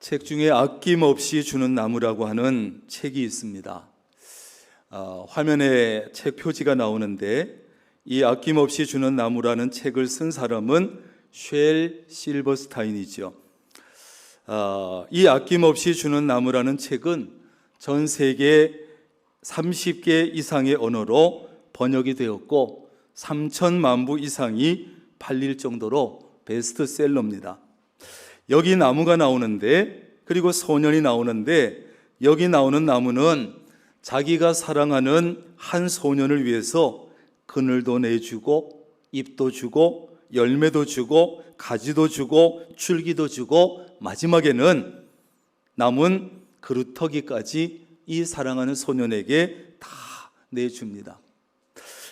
책 중에 아낌없이 주는 나무라고 하는 책이 있습니다. 화면에 책 표지가 나오는데 이 아낌없이 주는 나무라는 책을 쓴 사람은 쉘 실버스타인이죠. 이 아낌없이 주는 나무라는 책은 전 세계 30개 이상의 언어로 번역이 되었고 3천만 부 이상이 팔릴 정도로 베스트셀러입니다. 여기 나무가 나오는데, 그리고 소년이 나오는데, 여기 나오는 나무는 자기가 사랑하는 한 소년을 위해서 그늘도 내주고 잎도 주고 열매도 주고 가지도 주고 줄기도 주고 마지막에는 남은 그루터기까지 이 사랑하는 소년에게 다 내줍니다.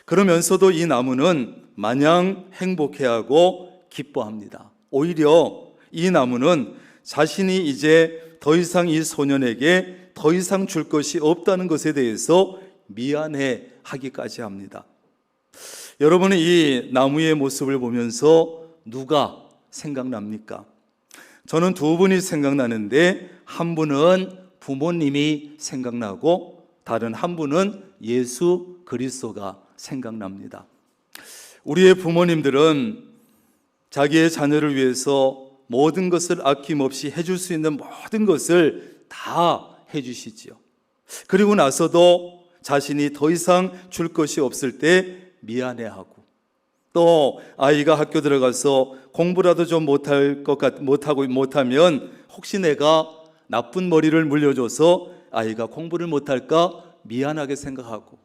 그러면서도 이 나무는 마냥 행복해하고 기뻐합니다. 오히려 이 나무는 자신이 이제 더 이상 이 소년에게 더 이상 줄 것이 없다는 것에 대해서 미안해 하기까지 합니다. 여러분은 이 나무의 모습을 보면서 누가 생각납니까? 저는 두 분이 생각나는데, 한 분은 부모님이 생각나고 다른 한 분은 예수 그리스도가 생각납니다. 우리의 부모님들은 자기의 자녀를 위해서 모든 것을 아낌없이 해줄 수 있는 모든 것을 다 해주시지요. 그리고 나서도 자신이 더 이상 줄 것이 없을 때 미안해하고, 또 아이가 학교 들어가서 공부라도 좀 못하면 혹시 내가 나쁜 머리를 물려줘서 아이가 공부를 못할까 미안하게 생각하고,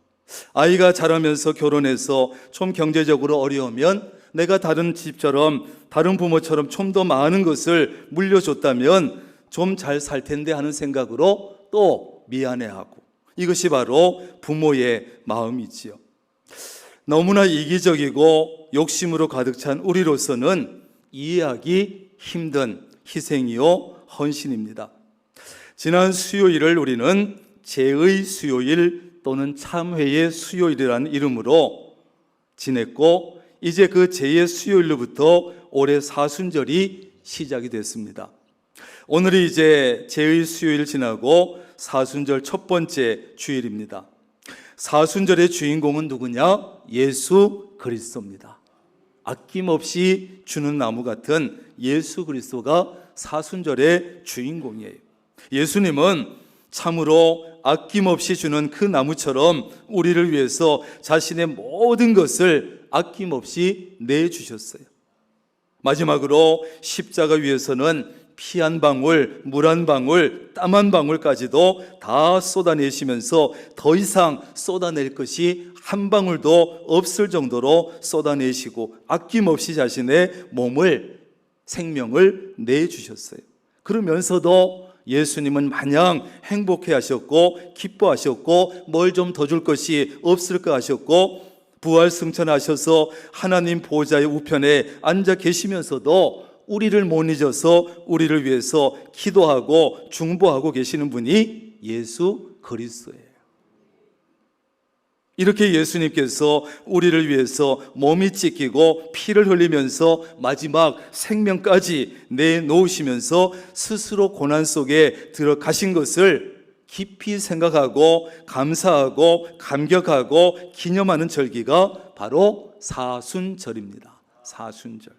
아이가 자라면서 결혼해서 좀 경제적으로 어려우면 내가 다른 집처럼 다른 부모처럼 좀 더 많은 것을 물려줬다면 좀 잘 살 텐데 하는 생각으로 또 미안해하고, 이것이 바로 부모의 마음이지요. 너무나 이기적이고 욕심으로 가득 찬 우리로서는 이해하기 힘든 희생이요 헌신입니다. 지난 수요일을 우리는 제의 수요일 또는 참회의 수요일이라는 이름으로 지냈고, 이제 그 제의 수요일로부터 올해 사순절이 시작이 됐습니다. 오늘이 이제 제의 수요일 지나고 사순절 첫 번째 주일입니다. 사순절의 주인공은 누구냐? 예수 그리스도입니다. 아낌없이 주는 나무 같은 예수 그리스도가 사순절의 주인공이에요. 예수님은 참으로 아낌없이 주는 그 나무처럼 우리를 위해서 자신의 모든 것을 아낌없이 내주셨어요. 마지막으로 십자가 위에서는 피 한 방울, 물 한 방울, 땀 한 방울까지도 다 쏟아내시면서 더 이상 쏟아낼 것이 한 방울도 없을 정도로 쏟아내시고 아낌없이 자신의 몸을, 생명을 내주셨어요. 그러면서도 예수님은 마냥 행복해 하셨고 기뻐하셨고 뭘 좀 더 줄 것이 없을까 하셨고, 부활 승천하셔서 하나님 보좌의 우편에 앉아 계시면서도 우리를 못 잊어서 우리를 위해서 기도하고 중보하고 계시는 분이 예수 그리스도예요. 이렇게 예수님께서 우리를 위해서 몸이 찢기고 피를 흘리면서 마지막 생명까지 내놓으시면서 스스로 고난 속에 들어가신 것을 깊이 생각하고 감사하고 감격하고 기념하는 절기가 바로 사순절입니다. 사순절.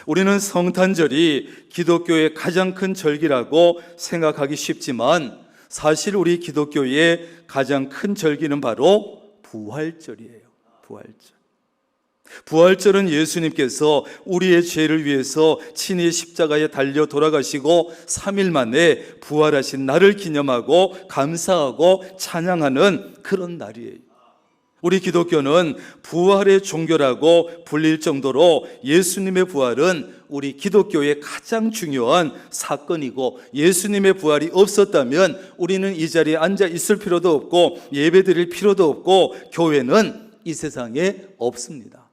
우리는 성탄절이 기독교의 가장 큰 절기라고 생각하기 쉽지만, 사실 우리 기독교의 가장 큰 절기는 바로 부활절이에요. 부활절은 예수님께서 우리의 죄를 위해서 친히 십자가에 달려 돌아가시고 3일 만에 부활하신 날을 기념하고 감사하고 찬양하는 그런 날이에요. 우리 기독교는 부활의 종교라고 불릴 정도로 예수님의 부활은 우리 기독교의 가장 중요한 사건이고, 예수님의 부활이 없었다면 우리는 이 자리에 앉아 있을 필요도 없고 예배 드릴 필요도 없고 교회는 이 세상에 없습니다.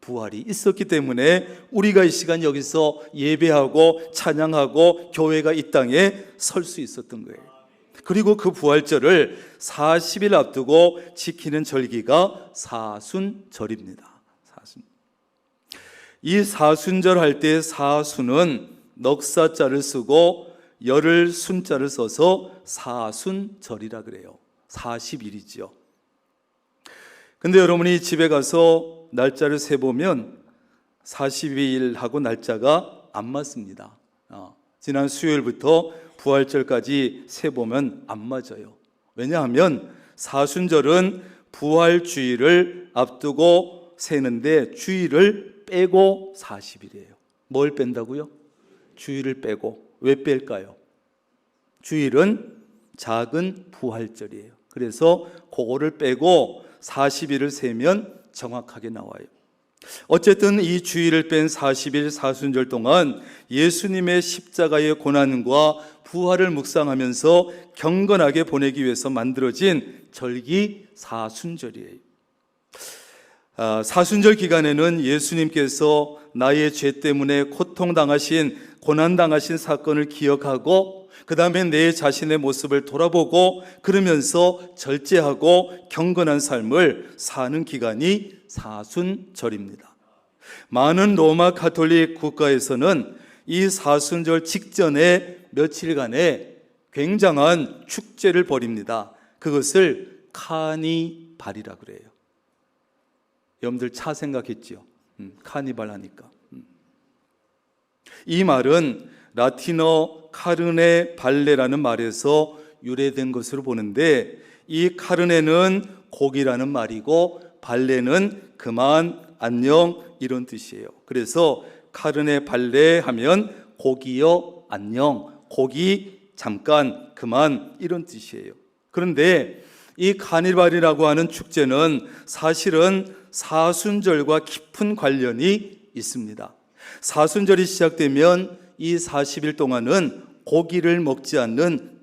부활이 있었기 때문에 우리가 이 시간 여기서 예배하고 찬양하고 교회가 이 땅에 설 수 있었던 거예요. 그리고 그 부활절을 40일 앞두고 지키는 절기가 사순절입니다. 이 사순절 할 때 사순은 넉사자를 쓰고 열을 순자를 써서 사순절이라 그래요. 40일이죠. 근데 여러분이 집에 가서 날짜를 세보면 42일하고 날짜가 안 맞습니다. 지난 수요일부터 부활절까지 세보면 안 맞아요. 왜냐하면 사순절은 부활주일을 앞두고 세는데 주일을 빼고 40일이에요. 뭘 뺀다고요? 주일을 빼고. 왜 뺄까요? 주일은 작은 부활절이에요. 그래서 그거를 빼고 40일을 세면 정확하게 나와요. 어쨌든 이 주일을 뺀 40일 사순절 동안 예수님의 십자가의 고난과 부활을 묵상하면서 경건하게 보내기 위해서 만들어진 절기 사순절이에요. 사순절 기간에는 예수님께서 나의 죄 때문에 고통당하신, 고난당하신 사건을 기억하고 그 다음에 내 자신의 모습을 돌아보고 그러면서 절제하고 경건한 삶을 사는 기간이 사순절입니다. 많은 로마 가톨릭 국가에서는 이 사순절 직전에 며칠간의 굉장한 축제를 벌입니다. 그것을 카니발이라 그래요. 여러분들 차 생각했지요? 카니발 하니까. 이 말은 라틴어 카르네 발레라는 말에서 유래된 것으로 보는데, 이 카르네는 고기라는 말이고 발레는 그만, 안녕 이런 뜻이에요. 그래서 카르네 발레 하면 고기여 안녕, 고기 잠깐, 그만 이런 뜻이에요. 그런데 이 카니발이라고 하는 축제는 사실은 사순절과 깊은 관련이 있습니다. 사순절이 시작되면 이 40일 동안은 고기를 먹지 않는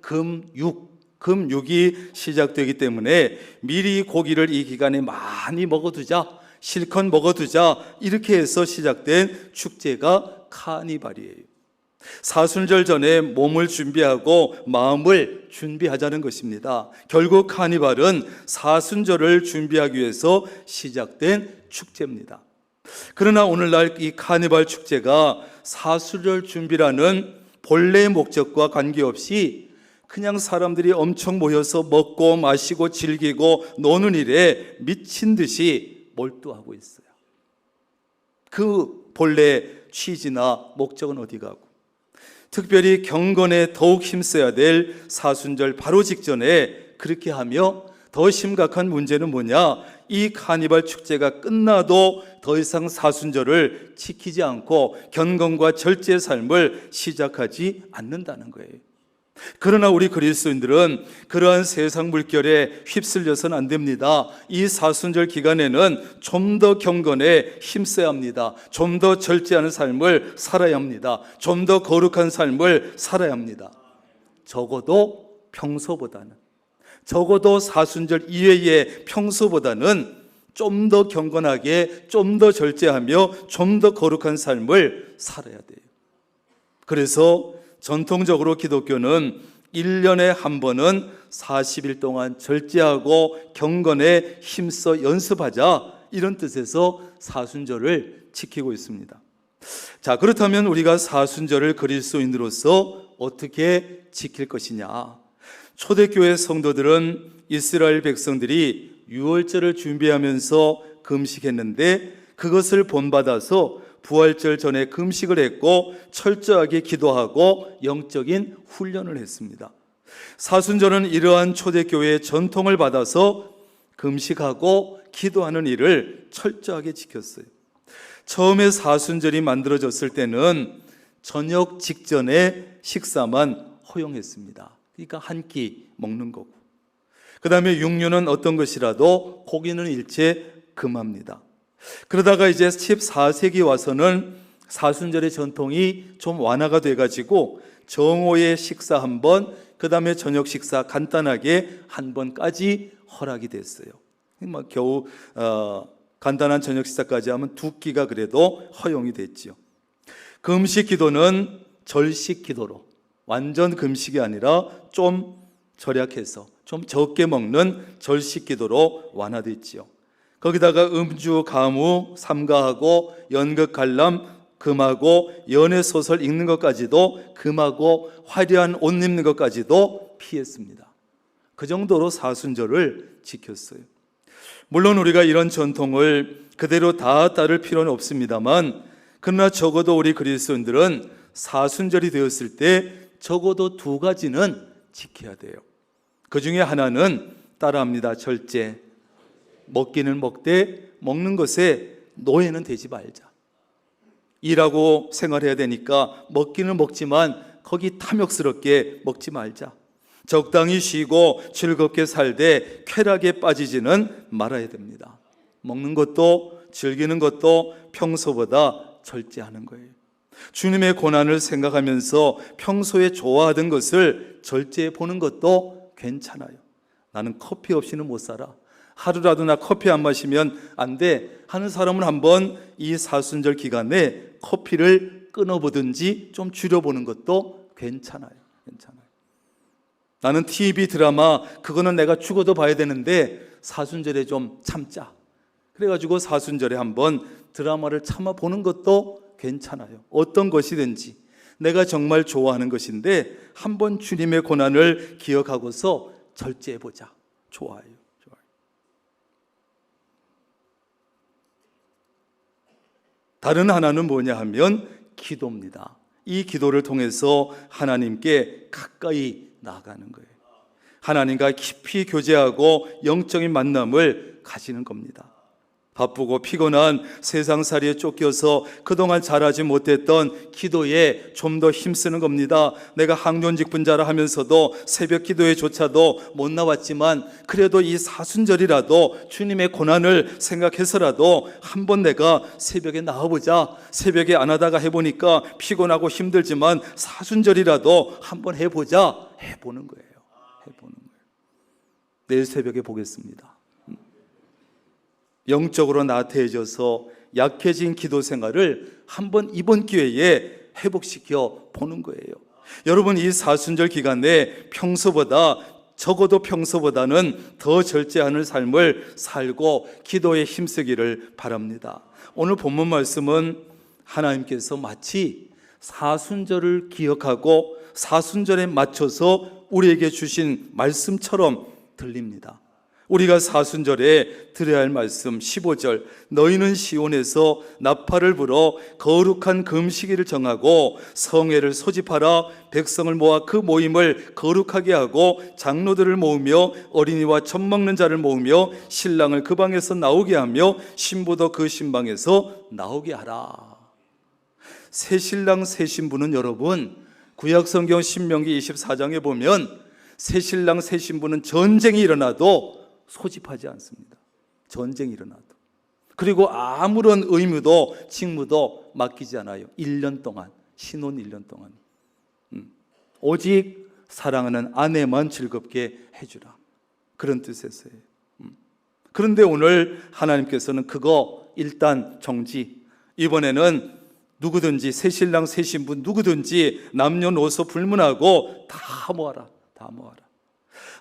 금육이 시작되기 때문에 미리 고기를 이 기간에 많이 먹어두자, 실컷 먹어두자, 이렇게 해서 시작된 축제가 카니발이에요. 사순절 전에 몸을 준비하고 마음을 준비하자는 것입니다. 결국 카니발은 사순절을 준비하기 위해서 시작된 축제입니다. 그러나 오늘날 이 카니발 축제가 사순절 준비라는 본래의 목적과 관계없이 그냥 사람들이 엄청 모여서 먹고 마시고 즐기고 노는 일에 미친 듯이 몰두하고 있어요. 그 본래 취지나 목적은 어디 가고, 특별히 경건에 더욱 힘써야 될 사순절 바로 직전에 그렇게 하며, 더 심각한 문제는 뭐냐? 이 카니발 축제가 끝나도 더 이상 사순절을 지키지 않고 경건과 절제의 삶을 시작하지 않는다는 거예요. 그러나 우리 그리스도인들은 그러한 세상 물결에 휩쓸려서는 안 됩니다. 이 사순절 기간에는 좀 더 경건에 힘써야 합니다. 좀 더 절제하는 삶을 살아야 합니다. 좀 더 거룩한 삶을 살아야 합니다. 적어도 평소보다는, 적어도 사순절 이외의 평소보다는 좀 더 경건하게, 좀 더 절제하며 좀 더 거룩한 삶을 살아야 돼요. 그래서 전통적으로 기독교는 1년에 한 번은 40일 동안 절제하고 경건에 힘써 연습하자, 이런 뜻에서 사순절을 지키고 있습니다. 자, 그렇다면 우리가 사순절을 그리스도인으로서 어떻게 지킬 것이냐? 초대교회 성도들은 이스라엘 백성들이 유월절을 준비하면서 금식했는데 그것을 본받아서 부활절 전에 금식을 했고 철저하게 기도하고 영적인 훈련을 했습니다. 사순절은 이러한 초대교회의 전통을 받아서 금식하고 기도하는 일을 철저하게 지켰어요. 처음에 사순절이 만들어졌을 때는 저녁 직전에 식사만 허용했습니다. 그러니까 한 끼 먹는 거고, 그 다음에 육류는 어떤 것이라도 고기는 일체 금합니다. 그러다가 이제 14세기 와서는 사순절의 전통이 좀 완화가 돼가지고 정오에 식사 한 번, 그 다음에 저녁 식사 간단하게 한 번까지 허락이 됐어요. 겨우 간단한 저녁 식사까지 하면 2끼가 그래도 허용이 됐죠. 금식 기도는 절식 기도로, 완전 금식이 아니라 좀 절약해서 좀 적게 먹는 절식 기도로 완화됐지요. 거기다가 음주, 가무, 삼가하고 연극 관람 금하고 연애소설 읽는 것까지도, 금하고 화려한 옷 입는 것까지도 피했습니다. 그 정도로 사순절을 지켰어요. 물론 우리가 이런 전통을 그대로 다 따를 필요는 없습니다만, 그러나 적어도 우리 그리스도인들은 사순절이 되었을 때 적어도 2가지는 지켜야 돼요. 그 중에 하나는 따라합니다. 절제. 먹기는 먹되 먹는 것에 노예는 되지 말자. 일하고 생활해야 되니까 먹기는 먹지만 거기 탐욕스럽게 먹지 말자. 적당히 쉬고 즐겁게 살되 쾌락에 빠지지는 말아야 됩니다. 먹는 것도 즐기는 것도 평소보다 절제하는 거예요. 주님의 고난을 생각하면서 평소에 좋아하던 것을 절제해 보는 것도 괜찮아요. 나는 커피 없이는 못 살아. 하루라도 나 커피 안 마시면 안 돼 하는 사람은 한번 이 사순절 기간에 커피를 끊어보든지 좀 줄여보는 것도 괜찮아요. 나는 TV 드라마 그거는 내가 죽어도 봐야 되는데 사순절에 좀 참자. 그래가지고 사순절에 한번 드라마를 참아보는 것도 괜찮아요. 어떤 것이든지 내가 정말 좋아하는 것인데 한번 주님의 고난을 기억하고서 절제해보자. 좋아요. 다른 하나는 뭐냐 하면 기도입니다. 이 기도를 통해서 하나님께 가까이 나아가는 거예요. 하나님과 깊이 교제하고 영적인 만남을 가지는 겁니다. 바쁘고 피곤한 세상살이에 쫓겨서 그동안 잘하지 못했던 기도에 좀 더 힘쓰는 겁니다. 내가 항존직분자라 하면서도 새벽 기도에조차도 못 나왔지만 그래도 이 사순절이라도 주님의 고난을 생각해서라도 한번 내가 새벽에 나와보자. 새벽에 안 하다가 해보니까 피곤하고 힘들지만 사순절이라도 한번 해보자. 해보는 거예요. 내일 새벽에 보겠습니다. 영적으로 나태해져서 약해진 기도 생활을 한번 이번 기회에 회복시켜 보는 거예요. 여러분, 이 사순절 기간에 적어도 평소보다는 더 절제하는 삶을 살고 기도에 힘쓰기를 바랍니다. 오늘 본문 말씀은 하나님께서 마치 사순절을 기억하고 사순절에 맞춰서 우리에게 주신 말씀처럼 들립니다. 우리가 사순절에 드려야 할 말씀 15절, 너희는 시온에서 나팔을 불어 거룩한 금식일을 정하고 성회를 소집하라. 백성을 모아 그 모임을 거룩하게 하고 장로들을 모으며 어린이와 젖 먹는 자를 모으며 신랑을 그 방에서 나오게 하며 신부도 그 신방에서 나오게 하라. 새 신랑 새 신부는 여러분, 구약성경 신명기 24장에 보면 새 신랑 새 신부는 전쟁이 일어나도 소집하지 않습니다. 전쟁이 일어나도. 그리고 아무런 의무도 직무도 맡기지 않아요. 1년 동안, 신혼 1년 동안. 오직 사랑하는 아내만 즐겁게 해주라. 그런 뜻에서요. 그런데 오늘 하나님께서는 그거 일단 정지. 이번에는 누구든지 새 신랑 새 신부 누구든지 남녀노소 불문하고 다 모아라.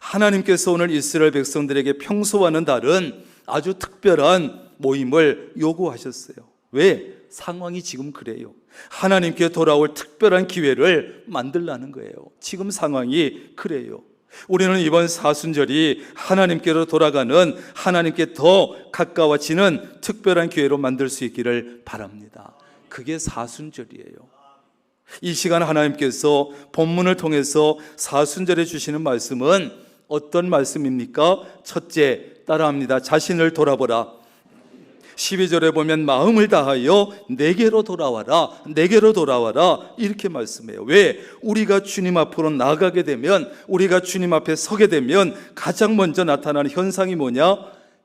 하나님께서 오늘 이스라엘 백성들에게 평소와는 다른 아주 특별한 모임을 요구하셨어요. 왜? 상황이 지금 그래요. 하나님께 돌아올 특별한 기회를 만들라는 거예요. 지금 상황이 그래요. 우리는 이번 사순절이 하나님께로 돌아가는, 하나님께 더 가까워지는 특별한 기회로 만들 수 있기를 바랍니다. 그게 사순절이에요. 이 시간 하나님께서 본문을 통해서 사순절에 주시는 말씀은 어떤 말씀입니까? 첫째, 따라합니다. 자신을 돌아보라. 12절에 보면 마음을 다하여 내게로 돌아와라. 이렇게 말씀해요. 왜? 우리가 주님 앞으로 나아가게 되면, 우리가 주님 앞에 서게 되면 가장 먼저 나타나는 현상이 뭐냐?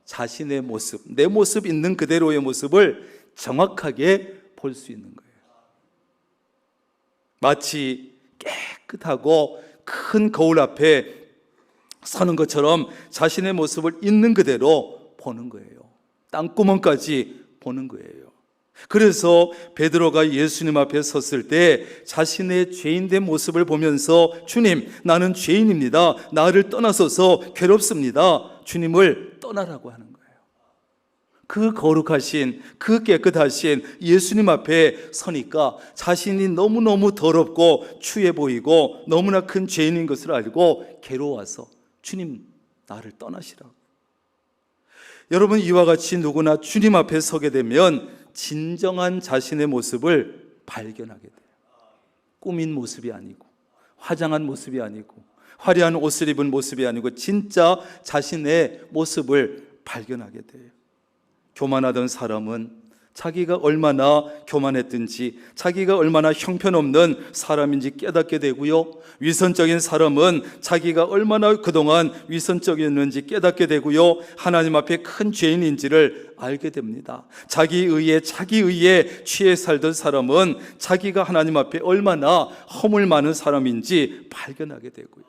자신의 모습, 내 모습 있는 그대로의 모습을 정확하게 볼 수 있는 거예요. 마치 깨끗하고 큰 거울 앞에 서는 것처럼 자신의 모습을 있는 그대로 보는 거예요. 땅구멍까지 보는 거예요. 그래서 베드로가 예수님 앞에 섰을 때 자신의 죄인된 모습을 보면서 주님, 나는 죄인입니다. 나를 떠나소서, 괴롭습니다. 주님을 떠나라고 하는 거예요. 그 거룩하신, 그 깨끗하신 예수님 앞에 서니까 자신이 너무너무 더럽고 추해 보이고 너무나 큰 죄인인 것을 알고 괴로워서 주님, 나를 떠나시라고. 여러분, 이와 같이 누구나 주님 앞에 서게 되면 진정한 자신의 모습을 발견하게 돼요. 꾸민 모습이 아니고, 화장한 모습이 아니고, 화려한 옷을 입은 모습이 아니고 진짜 자신의 모습을 발견하게 돼요. 교만하던 사람은 자기가 얼마나 교만했든지, 자기가 얼마나 형편없는 사람인지 깨닫게 되고요, 위선적인 사람은 자기가 얼마나 그동안 위선적이었는지 깨닫게 되고요, 하나님 앞에 큰 죄인인지를 알게 됩니다. 자기 의에 취해 살던 사람은 자기가 하나님 앞에 얼마나 허물 많은 사람인지 발견하게 되고요.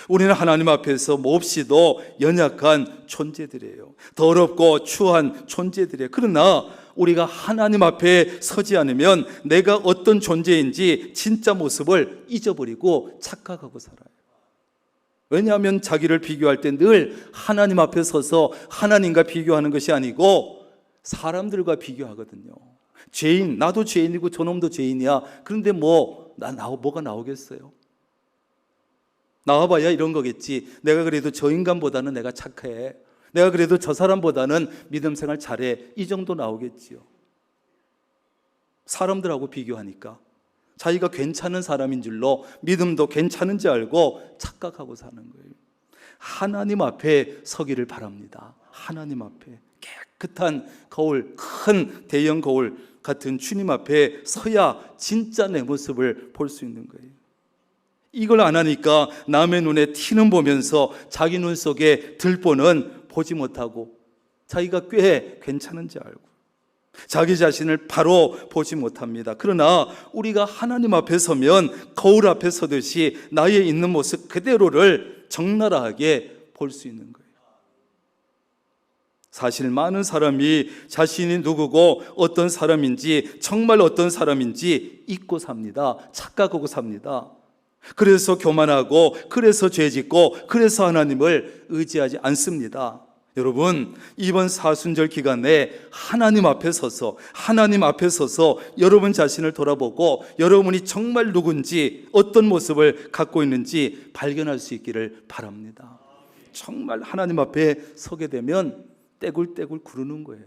우리는 하나님 앞에서 몹시도 연약한 존재들이에요. 더럽고 추한 존재들이에요. 그러나 우리가 하나님 앞에 서지 않으면 내가 어떤 존재인지 진짜 모습을 잊어버리고 착각하고 살아요. 왜냐하면 자기를 비교할 때 늘 하나님 앞에 서서 하나님과 비교하는 것이 아니고 사람들과 비교하거든요. 죄인, 나도 죄인이고 저놈도 죄인이야. 그런데 뭐가 나오겠어요? 나와봐야 이런 거겠지. 내가 그래도 저 인간보다는 내가 착해. 내가 그래도 저 사람보다는 믿음 생활 잘해. 이 정도 나오겠지요. 사람들하고 비교하니까 자기가 괜찮은 사람인 줄로 믿음도 괜찮은지 알고 착각하고 사는 거예요. 하나님 앞에 서기를 바랍니다. 하나님 앞에 깨끗한 거울, 큰 대형 거울 같은 주님 앞에 서야 진짜 내 모습을 볼 수 있는 거예요. 이걸 안 하니까 남의 눈에 티는 보면서 자기 눈 속에 들보는 보지 못하고, 자기가 꽤 괜찮은지 알고 자기 자신을 바로 보지 못합니다. 그러나 우리가 하나님 앞에 서면 거울 앞에 서듯이 나의 있는 모습 그대로를 적나라하게 볼 수 있는 거예요. 사실 많은 사람이 자신이 누구고 어떤 사람인지, 정말 어떤 사람인지 잊고 삽니다. 착각하고 삽니다. 그래서 교만하고, 그래서 죄짓고, 그래서 하나님을 의지하지 않습니다. 여러분, 이번 사순절 기간에 하나님 앞에 서서 여러분 자신을 돌아보고 여러분이 정말 누군지, 어떤 모습을 갖고 있는지 발견할 수 있기를 바랍니다. 정말 하나님 앞에 서게 되면 떼굴떼굴 구르는 거예요.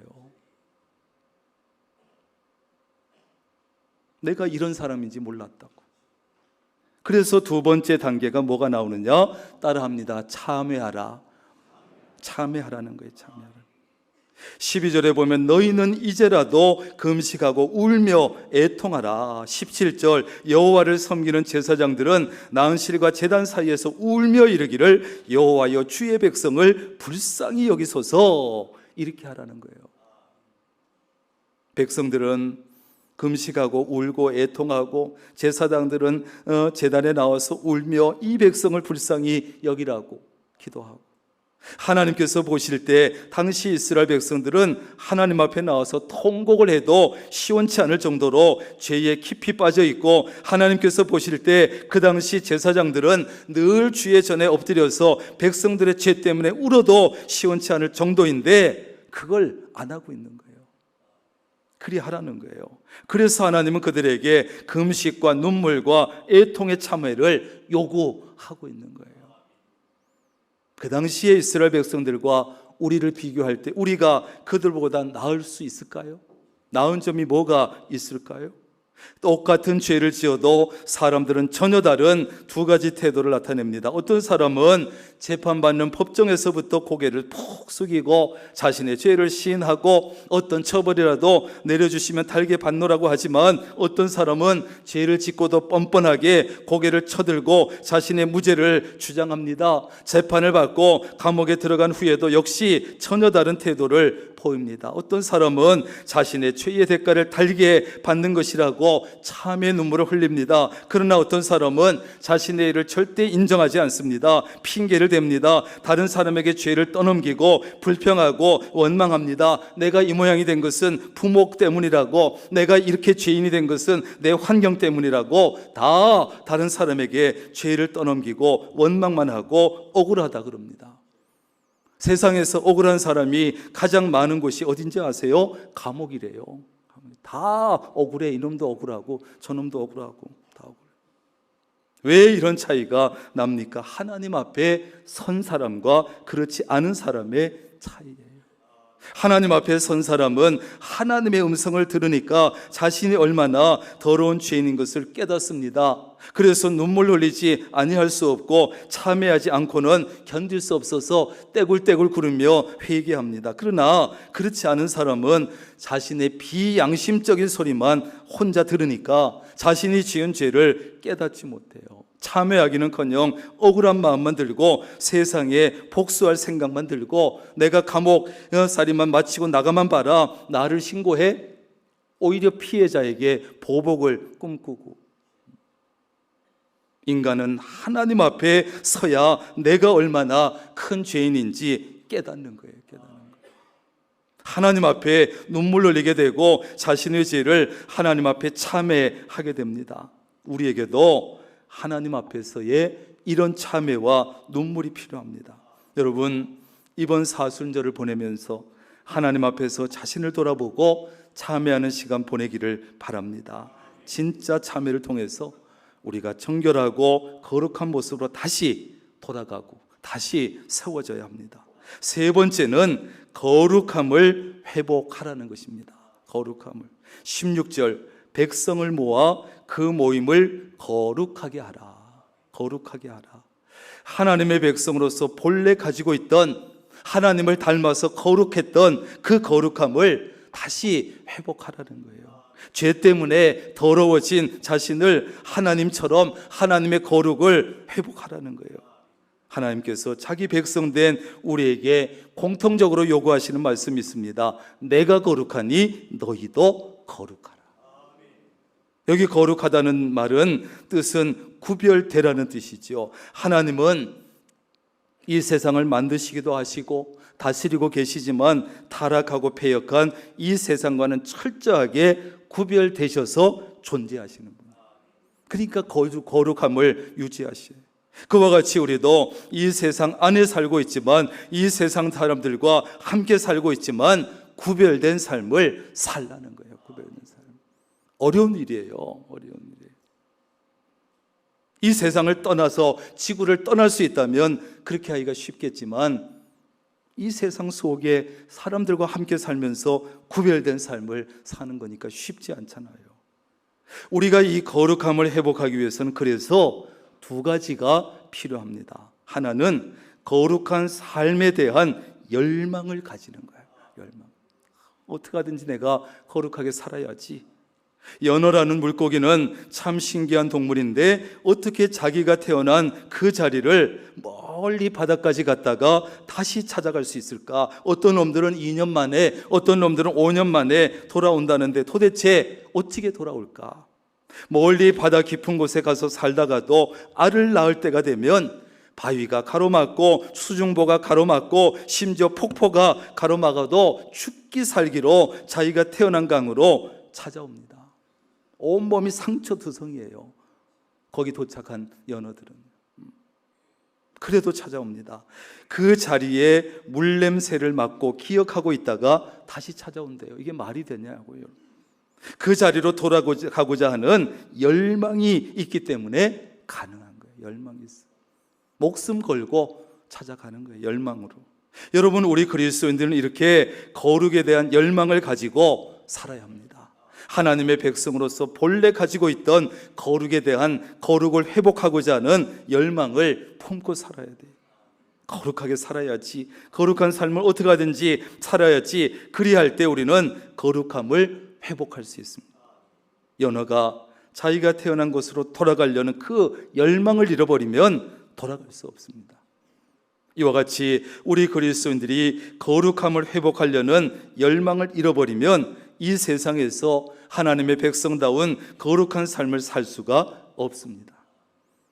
내가 이런 사람인지 몰랐다고. 그래서 두 번째 단계가 뭐가 나오느냐? 따라합니다. 참회하라. 참회하라는 거예요. 참회하라. 12절에 보면 너희는 이제라도 금식하고 울며 애통하라. 17절 여호와를 섬기는 제사장들은 나은실과 제단 사이에서 울며 이르기를 여호와여 주의 백성을 불쌍히 여기소서, 이렇게 하라는 거예요. 백성들은 금식하고 울고 애통하고, 제사장들은 제단에 나와서 울며 이 백성을 불쌍히 여기라고 기도하고, 하나님께서 보실 때 당시 이스라엘 백성들은 하나님 앞에 나와서 통곡을 해도 시원치 않을 정도로 죄에 깊이 빠져 있고, 하나님께서 보실 때 그 당시 제사장들은 늘 주의 전에 엎드려서 백성들의 죄 때문에 울어도 시원치 않을 정도인데 그걸 안 하고 있는 거예요. 그리 하라는 거예요. 그래서 하나님은 그들에게 금식과 눈물과 애통의 참회를 요구하고 있는 거예요. 그 당시에 이스라엘 백성들과 우리를 비교할 때 우리가 그들보다 나을 수 있을까요? 나은 점이 뭐가 있을까요? 똑같은 죄를 지어도 사람들은 전혀 다른 두 가지 태도를 나타냅니다. 어떤 사람은 재판받는 법정에서부터 고개를 푹 숙이고 자신의 죄를 시인하고 어떤 처벌이라도 내려주시면 달게 받노라고 하지만, 어떤 사람은 죄를 짓고도 뻔뻔하게 고개를 쳐들고 자신의 무죄를 주장합니다. 재판을 받고 감옥에 들어간 후에도 역시 전혀 다른 태도를 보입니다. 어떤 사람은 자신의 죄의 대가를 달게 받는 것이라고 참의 눈물을 흘립니다. 그러나 어떤 사람은 자신의 일을 절대 인정하지 않습니다. 핑계를 댑니다. 다른 사람에게 죄를 떠넘기고 불평하고 원망합니다. 내가 이 모양이 된 것은 부모 때문이라고, 내가 이렇게 죄인이 된 것은 내 환경 때문이라고 다 다른 사람에게 죄를 떠넘기고 원망만 하고 억울하다 그럽니다. 세상에서 억울한 사람이 가장 많은 곳이 어딘지 아세요? 감옥이래요. 다 억울해. 이놈도 억울하고 저놈도 억울하고 다 억울해. 왜 이런 차이가 납니까? 하나님 앞에 선 사람과 그렇지 않은 사람의 차이예요. 하나님 앞에 선 사람은 하나님의 음성을 들으니까 자신이 얼마나 더러운 죄인인 것을 깨닫습니다. 그래서 눈물 흘리지 아니할 수 없고 참회하지 않고는 견딜 수 없어서 떼굴떼굴 구르며 회개합니다. 그러나 그렇지 않은 사람은 자신의 비양심적인 소리만 혼자 들으니까 자신이 지은 죄를 깨닫지 못해요. 참회하기는커녕 억울한 마음만 들고 세상에 복수할 생각만 들고 내가 감옥 살이만 마치고 나가만 봐라, 나를 신고해? 오히려 피해자에게 보복을 꿈꾸고, 인간은 하나님 앞에 서야 내가 얼마나 큰 죄인인지 깨닫는 거예요. 하나님 앞에 눈물 흘리게 되고 자신의 죄를 하나님 앞에 참회하게 됩니다. 우리에게도 하나님 앞에서의 이런 참회와 눈물이 필요합니다. 여러분, 이번 사순절을 보내면서 하나님 앞에서 자신을 돌아보고 참회하는 시간 보내기를 바랍니다. 진짜 참회를 통해서 우리가 정결하고 거룩한 모습으로 다시 돌아가고 다시 세워져야 합니다. 세 번째는 거룩함을 회복하라는 것입니다. 거룩함을. 16절, 백성을 모아 그 모임을 거룩하게 하라. 거룩하게 하라. 하나님의 백성으로서 본래 가지고 있던, 하나님을 닮아서 거룩했던 그 거룩함을 다시 회복하라는 거예요. 죄 때문에 더러워진 자신을 하나님처럼 하나님의 거룩을 회복하라는 거예요. 하나님께서 자기 백성 된 우리에게 공통적으로 요구하시는 말씀이 있습니다. 내가 거룩하니 너희도 거룩하라. 여기 거룩하다는 말은 뜻은 구별되라는 뜻이죠. 하나님은 이 세상을 만드시기도 하시고 다스리고 계시지만 타락하고 패역한 이 세상과는 철저하게 구별되셔서 존재하시는 분. 그러니까 거룩함을 유지하셔요. 그와 같이 우리도 이 세상 안에 살고 있지만, 이 세상 사람들과 함께 살고 있지만 구별된 삶을 살라는 거예요. 구별된 삶. 어려운 일이에요. 어려운 일이에요. 이 세상을 떠나서 지구를 떠날 수 있다면 그렇게 하기가 쉽겠지만, 이 세상 속에 사람들과 함께 살면서 구별된 삶을 사는 거니까 쉽지 않잖아요. 우리가 이 거룩함을 회복하기 위해서는 그래서 두 가지가 필요합니다. 하나는 거룩한 삶에 대한 열망을 가지는 거예요. 열망. 어떻게 하든지 내가 거룩하게 살아야지. 연어라는 물고기는 참 신기한 동물인데 어떻게 자기가 태어난 그 자리를 멀리 바다까지 갔다가 다시 찾아갈 수 있을까? 어떤 놈들은 2년 만에, 어떤 놈들은 5년 만에 돌아온다는데 도대체 어떻게 돌아올까? 멀리 바다 깊은 곳에 가서 살다가도 알을 낳을 때가 되면 바위가 가로막고 수중보가 가로막고 심지어 폭포가 가로막아도 죽기 살기로 자기가 태어난 강으로 찾아옵니다. 온몸이 상처투성이에요. 거기 도착한 연어들은. 그래도 찾아옵니다. 그 자리에 물냄새를 맡고 기억하고 있다가 다시 찾아온대요. 이게 말이 되냐고요. 그 자리로 돌아가고자 하는 열망이 있기 때문에 가능한 거예요. 열망이 있어요. 목숨 걸고 찾아가는 거예요. 열망으로. 여러분, 우리 그리스도인들은 이렇게 거룩에 대한 열망을 가지고 살아야 합니다. 하나님의 백성으로서 본래 가지고 있던 거룩에 대한, 거룩을 회복하고자 하는 열망을 품고 살아야 돼요. 거룩하게 살아야지, 거룩한 삶을 어떻게 하든지 살아야지. 그리할 때 우리는 거룩함을 회복할 수 있습니다. 연어가 자기가 태어난 곳으로 돌아가려는 그 열망을 잃어버리면 돌아갈 수 없습니다. 이와 같이 우리 그리스도인들이 거룩함을 회복하려는 열망을 잃어버리면 이 세상에서 하나님의 백성다운 거룩한 삶을 살 수가 없습니다.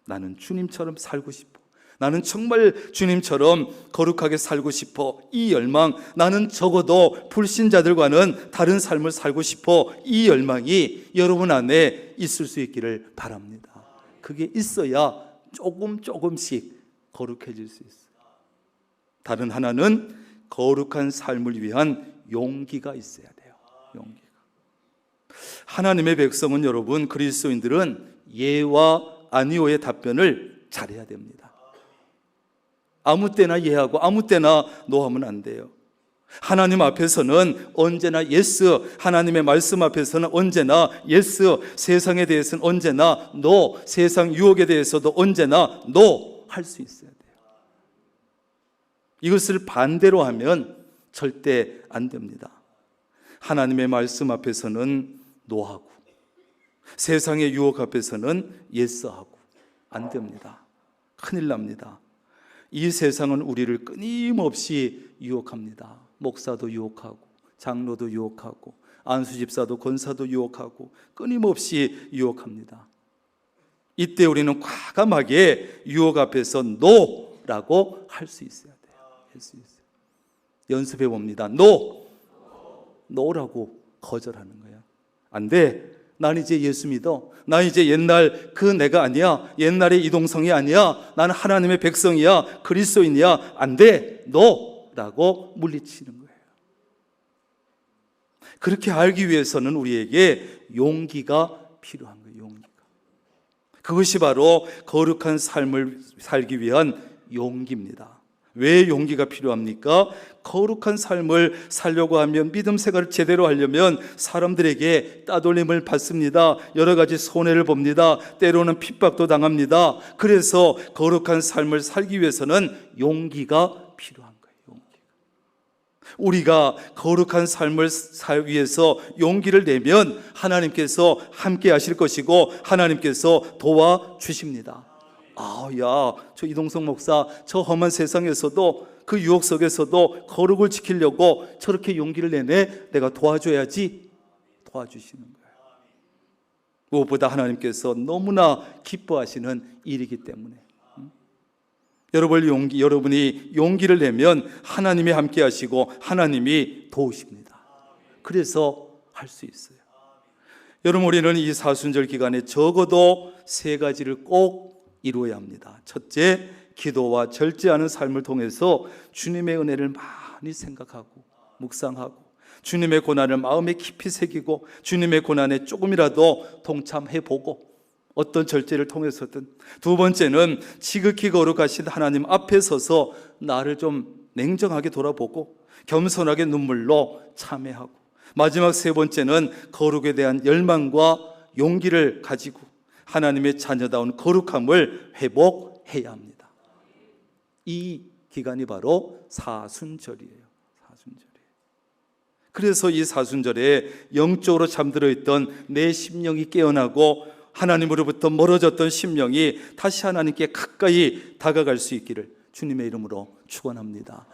나는 주님처럼 살고 싶어. 나는 정말 주님처럼 거룩하게 살고 싶어. 이 열망, 나는 적어도 불신자들과는 다른 삶을 살고 싶어. 이 열망이 여러분 안에 있을 수 있기를 바랍니다. 그게 있어야 조금씩 거룩해질 수 있어요. 다른 하나는 거룩한 삶을 위한 용기가 있어야 돼요. 용기가. 하나님의 백성은 여러분, 그리스도인들은 예와 아니오의 답변을 잘해야 됩니다. 아무 때나 예하고 아무 때나 노하면 안 돼요. 하나님 앞에서는 언제나 예스, 하나님의 말씀 앞에서는 언제나 예스, 세상에 대해서는 언제나 노, 세상 유혹에 대해서도 언제나 노 할 수 있어야 돼요. 이것을 반대로 하면 절대 안 됩니다. 하나님의 말씀 앞에서는 노하고 세상의 유혹 앞에서는 예스하고 안 됩니다. 큰일 납니다. 이 세상은 우리를 끊임없이 유혹합니다. 목사도 유혹하고 장로도 유혹하고 안수집사도 권사도 유혹하고 끊임없이 유혹합니다. 이때 우리는 과감하게 유혹 앞에서 노라고 할 수 있어야 돼요. 할 수 있어요. 연습해 봅니다. 노라고 거절하는 거야. 안 돼. 난 이제 예수 믿어. 난 이제 옛날 그 내가 아니야. 옛날의 이동성이 아니야. 나는 하나님의 백성이야. 그리스도인이야. 안 돼. 노라고 물리치는 거예요. 그렇게 알기 위해서는 우리에게 용기가 필요한 거예요. 용기가. 그것이 바로 거룩한 삶을 살기 위한 용기입니다. 왜 용기가 필요합니까? 거룩한 삶을 살려고 하면, 믿음 생활을 제대로 하려면 사람들에게 따돌림을 받습니다. 여러 가지 손해를 봅니다. 때로는 핍박도 당합니다. 그래서 거룩한 삶을 살기 위해서는 용기가 필요한 거예요. 용기가. 우리가 거룩한 삶을 살기 위해서 용기를 내면 하나님께서 함께 하실 것이고 하나님께서 도와주십니다. 저 이동성 목사, 저 험한 세상에서도, 그 유혹 속에서도 거룩을 지키려고 저렇게 용기를 내네. 내가 도와줘야지. 도와주시는 거예요. 무엇보다 하나님께서 너무나 기뻐하시는 일이기 때문에. 여러분이 용기를 내면 하나님이 함께 하시고 하나님이 도우십니다. 그래서 할 수 있어요. 여러분, 우리는 이 사순절 기간에 적어도 3가지를 꼭 이루어야 합니다. 첫째, 기도와 절제하는 삶을 통해서 주님의 은혜를 많이 생각하고 묵상하고 주님의 고난을 마음에 깊이 새기고 주님의 고난에 조금이라도 동참해보고 어떤 절제를 통해서든. 두 번째는 지극히 거룩하신 하나님 앞에 서서 나를 좀 냉정하게 돌아보고 겸손하게 눈물로 참회하고, 마지막 3번째는 거룩에 대한 열망과 용기를 가지고 하나님의 자녀다운 거룩함을 회복해야 합니다. 이 기간이 바로 사순절이에요. 그래서 이 사순절에 영적으로 잠들어 있던 내 심령이 깨어나고 하나님으로부터 멀어졌던 심령이 다시 하나님께 가까이 다가갈 수 있기를 주님의 이름으로 축원합니다.